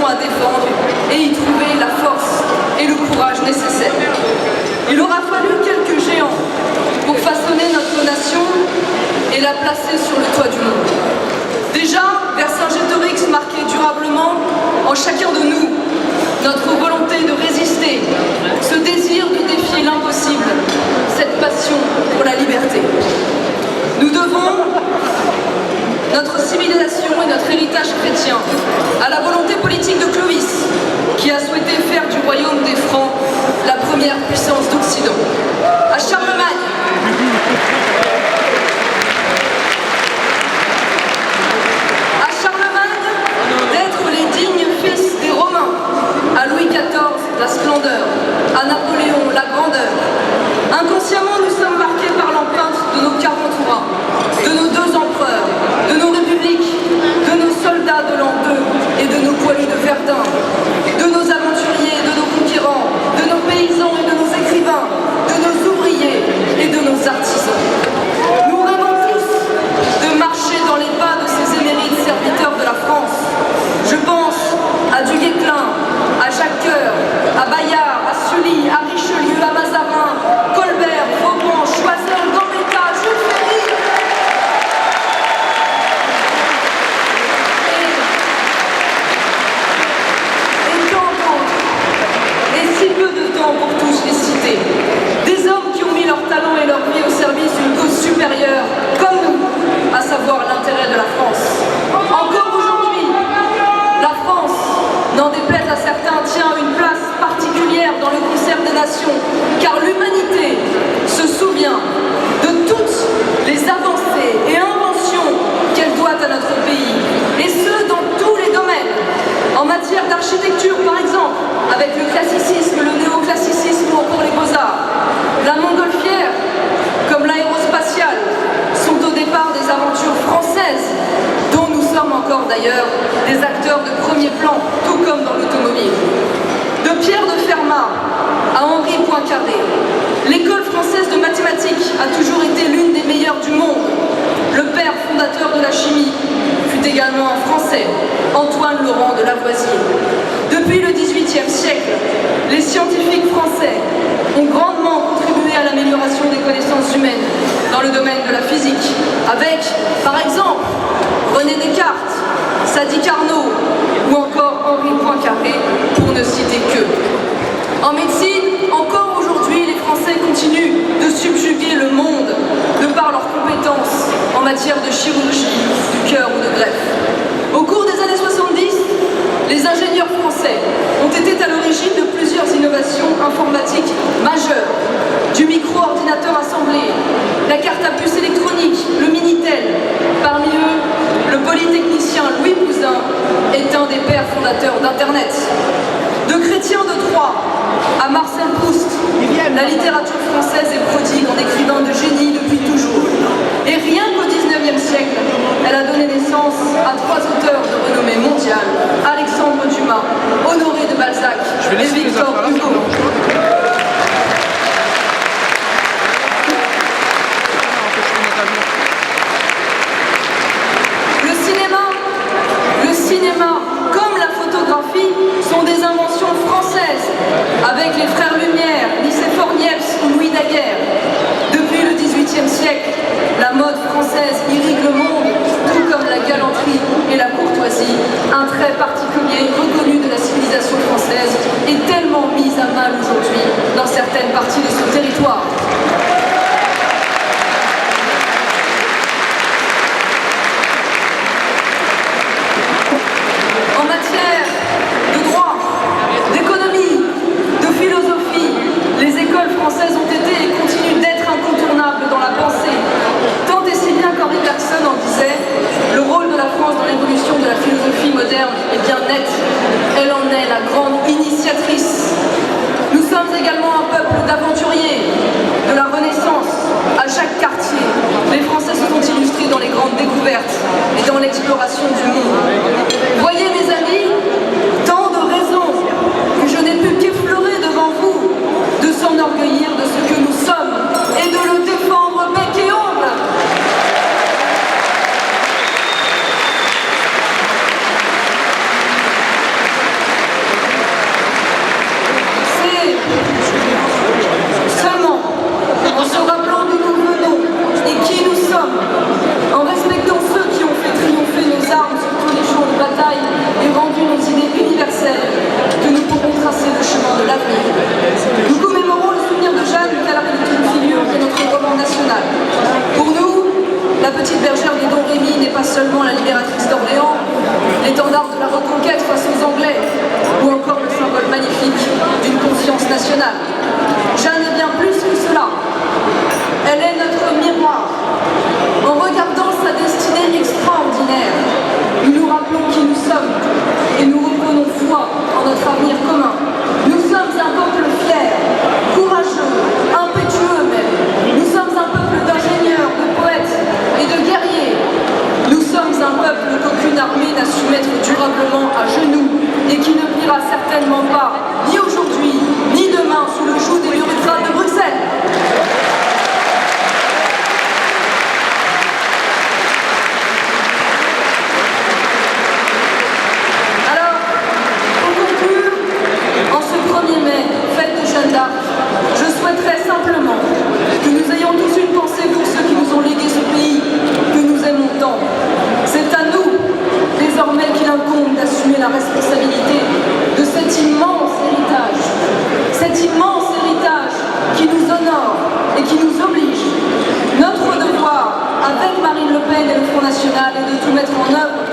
nation à défendre et y trouver la force et le courage nécessaires. Il aura fallu quelques géants pour façonner notre nation et la placer sur le toit du monde. Déjà, Vercingétorix marquait durablement en chacun de nous notre volonté de résister, ce désir de défier l'impossible, cette passion pour la liberté. Nous devons notre civilisation et notre héritage chrétien à la volonté politique de Clovis, qui a souhaité faire du royaume des Francs la première puissance d'Occident. À Charlemagne, d'être les dignes fils des Romains, à Louis XIV la splendeur, à Napoléon la grandeur. Inconsciemment, nous sommes marqués par l'empreinte de nos 40 rois, de nos 2 empereurs, de nos républiques, de nos soldats de l'an 2 et de nos poilus de Verdun, de nos aventuriers, de nos conquérants, de nos paysans et de nos écrivains, de nos ouvriers et de nos artisans. Nous rêvons tous de marcher dans les pas de ces émérites serviteurs de la France. Je pense à Du Guesclin, à Jacques Coeur, à Bayard, à Sully, à Richelieu, à Mazarin, Colbert, Vauban, Choiseul, Gambetta, Jules Ferry. Et tant d'autres. Et si peu de temps pour tous les citer. Des hommes qui ont mis leur talent et leur vie au service d'une cause supérieure, comme nous, à savoir l'intérêt de la France. Encore aujourd'hui, la France, n'en déplaise à certains, tient une place particulière dans le concert des nations, car l'humanité se souvient de toutes les avancées et inventions qu'elle doit à notre pays, et ce, dans tous les domaines. En matière d'architecture, par exemple, avec le classicisme, le néoclassicisme ou encore les beaux-arts. La montgolfière, comme l'aérospatiale, sont au départ des aventures françaises, dont nous sommes encore d'ailleurs des acteurs de premier plan, tout comme dans l'automobile. De Pierre de Fermat à Henri Poincaré, l'école française de mathématiques a toujours été l'une des meilleures du monde. Le père fondateur de la chimie fut également un Français, Antoine Laurent de Lavoisier. Depuis le XVIIIe siècle, les scientifiques français ont grandement contribué à l'amélioration des connaissances humaines dans le domaine de la physique, avec, par exemple, René Descartes, Sadi Carnot ou encore Henri Poincaré, pour ne citer que. En médecine, encore aujourd'hui, les Français continuent de subjuguer le monde de par leurs compétences en matière de chirurgie, du cœur ou de greffe. Au cours des années 70, les ingénieurs français ont été à l'origine de plusieurs innovations informatiques majeures, du micro-ordinateur assemblé, la carte à puce électronique, le Minitel. Parmi eux, le polytechnicien Louis Bousin est un des pères fondateurs d'Internet. De Chrétien de Troyes à Marcel Proust, la littérature française est prodigue en écrivain de génie depuis toujours. Et rien qu'au XIXe siècle, elle a donné naissance à 3 auteurs de renommée mondiale, Alexandre Dumas, Honoré de Balzac et Victor Hugo. Le cinéma, comme la photographie, sont des inventions françaises, avec les frères Lumière, Nicéphore Niepce ou Louis Daguerre. Depuis le XVIIIe siècle, la mode française irrigue le monde, tout comme la galanterie et la courtoisie. Un trait particulier reconnu de la civilisation française est tellement mis à mal aujourd'hui dans certaines parties de son territoire. En matière de droit, d'économie, de philosophie, les écoles françaises ont été et continuent d'être incontournables dans la pensée. Tant et si bien qu'Henri Bergson en disait « Le rôle de la France dans l'évolution de la philosophie moderne est bien net. Elle en est la grande initiatrice. » Nous sommes également un peuple d'aventuriers, de la Renaissance. À chaque quartier, les Français se sont illustrés dans les grandes découvertes et dans l'exploration du monde. Voyez mes amis, tant de raisons que je n'ai pu qu'effleurer devant vous de s'enorgueillir de ce que nous sommes et de le défendre bec et ongle. magnifique d'une conscience nationale. Jeanne est bien plus que cela. Elle est notre miroir. En regardant sa destinée extraordinaire, nous nous rappelons qui nous sommes et nous reprenons foi en notre avenir commun. Nous sommes un peuple fier, courageux, impétueux même. Nous sommes un peuple d'ingénieurs, de poètes et de guerriers. Nous sommes un peuple qu'aucune armée n'a su mettre durablement à genoux et qui ne pliera certainement pas, ni aujourd'hui, ni demain, sous le joug des bureaucrates de Bruxelles. Alors, pour conclure, en ce 1er mai, fête de Jeanne d'Arc, je souhaiterais simplement que nous ayons tous une pensée pour ceux qui nous ont légué ce pays que nous aimons tant. C'est à nous, désormais, qu'il incombe d'assumer la responsabilité de cet immense héritage qui nous honore et qui nous oblige. Notre devoir, avec Marine Le Pen et le Front National, est de tout mettre en œuvre